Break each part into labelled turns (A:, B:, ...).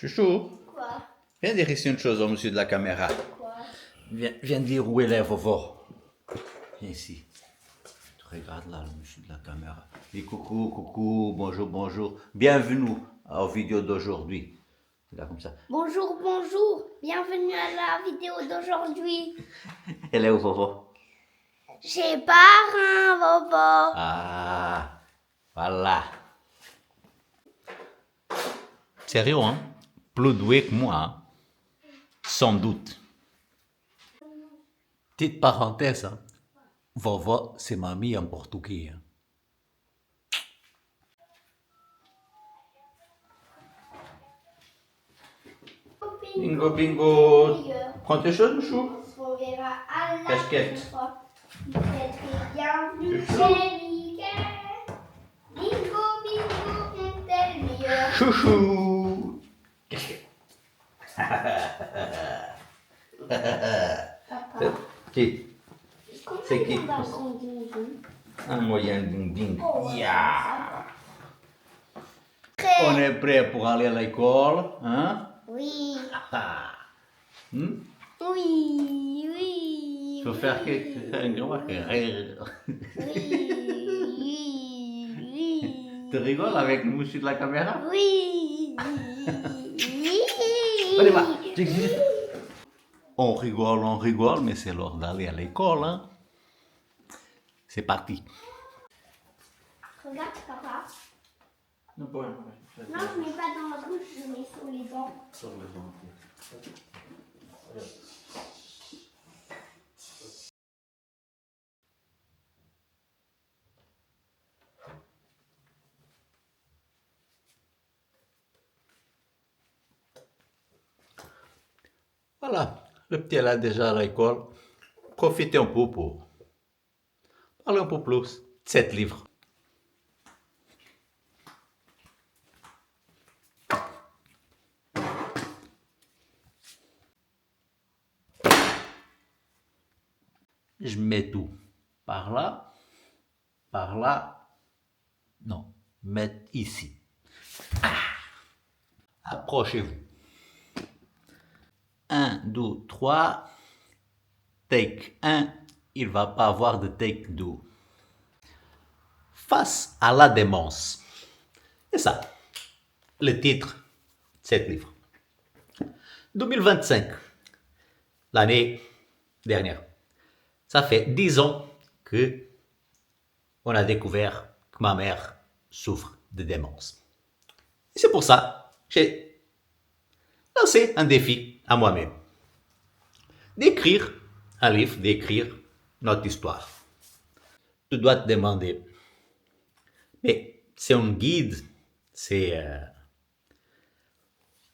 A: Chouchou,
B: Quoi?
A: viens dire ici une chose au monsieur de la caméra.
B: Quoi?
A: Viens dire où est la vovo. Viens ici. Tu regardes là, le monsieur de la caméra. Dis coucou, coucou, bonjour, bonjour. Bienvenue aux vidéos d'aujourd'hui. Là comme ça.
B: Bonjour, bonjour. Bienvenue à la vidéo d'aujourd'hui.
A: Elle est où vovo?
B: Chez parrain, Bobo.
A: Ah, voilà. Sérieux, hein? Plus doué que moi, hein? Sans doute.
C: Petite parenthèse, hein. Vovó, c'est mamie en portugais. Hein.
A: Bingo, bingo. Prends tes choses, chou.
B: On verra à la
A: Casquette.
B: prochaine fois. Vous êtes bienvenus chez Mickey. Bingo, bingo, on est le meilleur.
A: Chouchou.
B: Papa,
A: Qui?
B: comment
A: C'est qui?
B: on va son ding-dong?
A: Un moyen ding ding.
B: Oh,
A: Yeah.
B: Prêt?
A: On est prêt pour aller à l'école, hein?
B: Oui,
A: Ah. Hmm?
B: oui, oui.
A: Tu veux faire quelque
B: Oui, oui, oui.
A: Tu rigoles avec le monsieur de la caméra?
B: Oui.
A: Allez, va. On rigole, mais c'est l'heure d'aller à l'école, hein? C'est parti.
B: Regarde, papa.
A: Non,
B: Non, je mets pas dans la bouche, je mets sur les dents.
C: Voilà, le petit est là déjà à l'école. Profitez un peu pour parler un peu plus de 7 livres. Je mets tout par là, non, mettre ici. Approchez-vous. 1, 2, 3, take 1, il ne va pas avoir de take 2. Face à la démence. C'est ça, le titre de cet livre. 2025, l'année dernière. Ça fait 10 ans que on a découvert que ma mère souffre de démence. Et c'est pour ça que j'ai lancé un défi à moi-même. D'écrire un livre, d'écrire notre histoire. Tu dois te demander, mais c'est un guide, c'est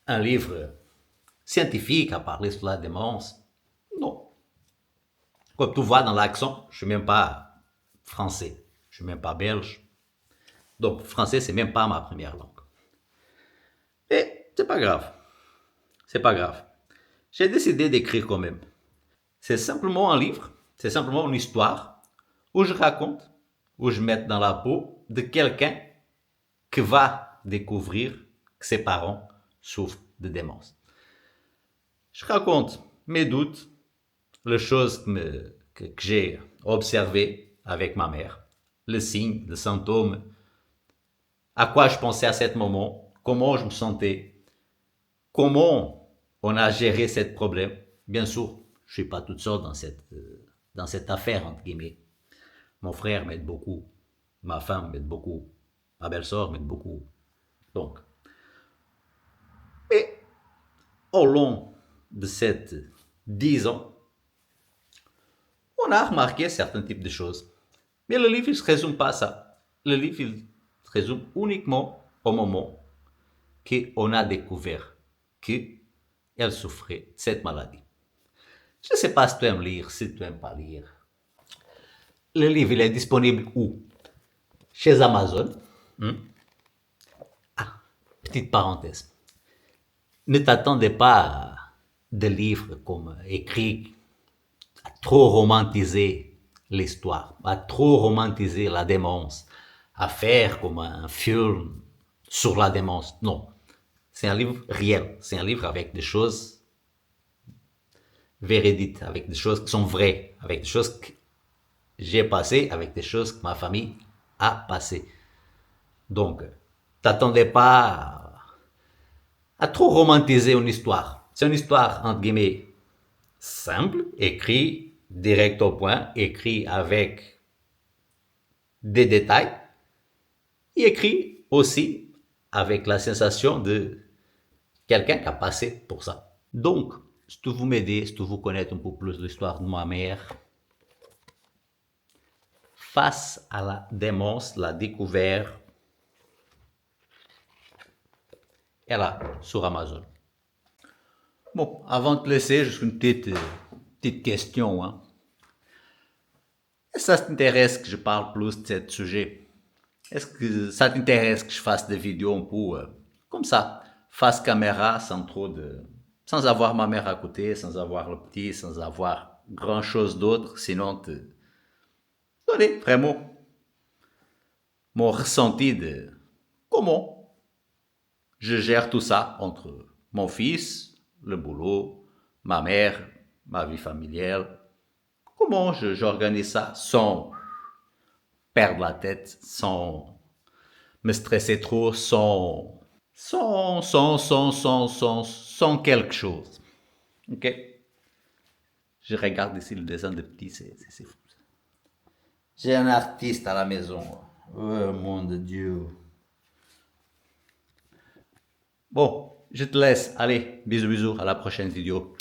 C: un livre scientifique à parler sur la démence? Non. Comme tu vois dans l'accent, je ne suis même pas français, je ne suis même pas belge. Donc, français, c'est même pas ma première langue. Et c'est pas grave. C'est pas grave. J'ai décidé d'écrire quand même. C'est simplement un livre, c'est simplement une histoire où je raconte, où je mets dans la peau de quelqu'un qui va découvrir que ses parents souffrent de démence. Je raconte mes doutes, les choses que j'ai observées avec ma mère, les signes, les symptômes, à quoi je pensais à ce moment, comment je me sentais, comment on a géré ce problème. Bien sûr, je ne suis pas toute seule dans cette affaire, entre guillemets. Mon frère m'aide beaucoup, ma femme m'aide beaucoup, ma belle-sœur m'aide beaucoup. Donc, et au long de ces 10 ans, on a remarqué certains types de choses. Mais le livre, il ne se résume pas à ça. Le livre, il se résume uniquement au moment qu'on a découvert qu'elle souffrait de cette maladie. Je ne sais pas si tu aimes lire, si tu n'aimes pas lire. Le livre, il est disponible où? Chez Amazon. Ah, petite parenthèse. Ne t'attendez pas à des livres comme écrits à trop romantiser l'histoire, à trop romantiser la démence, à faire comme un film sur la démence. Non, C'est un livre réel. C'est un livre avec des choses véridiques, avec des choses qui sont vraies, avec des choses que j'ai passées, avec des choses que ma famille a passées. Donc, t'attendais pas à trop romantiser une histoire. C'est une histoire, entre guillemets, simple, écrit direct au point, écrit avec des détails, et écrit aussi avec la sensation de quelqu'un qui a passé pour ça. Donc, si tu veux m'aider, si tu veux connaître un peu plus l'histoire de ma mère, face à la démence, la découverte, elle est sur Amazon. Bon, avant de te laisser, juste une petite question. Hein. Est-ce que ça t'intéresse que je parle plus de ce sujet? Est-ce que ça t'intéresse que je fasse des vidéos un peu comme ça, face caméra, sans avoir ma mère à côté, sans avoir le petit, sans avoir grand chose d'autre, sinon te donner vraiment mon ressenti de comment je gère tout ça entre mon fils, le boulot, ma mère, ma vie familiale. Comment j'organise ça sans perdre la tête, sans me stresser trop, sans quelque chose. Ok? Je regarde ici le dessin de petit, c'est fou. J'ai un artiste à la maison. Oh mon Dieu. Bon, je te laisse. Allez, bisous, bisous. À la prochaine vidéo.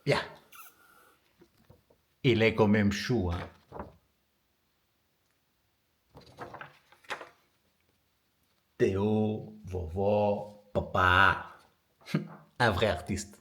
C: Bien. Il est quand même chou, hein. Théo, Vovo, papa. Un vrai artiste.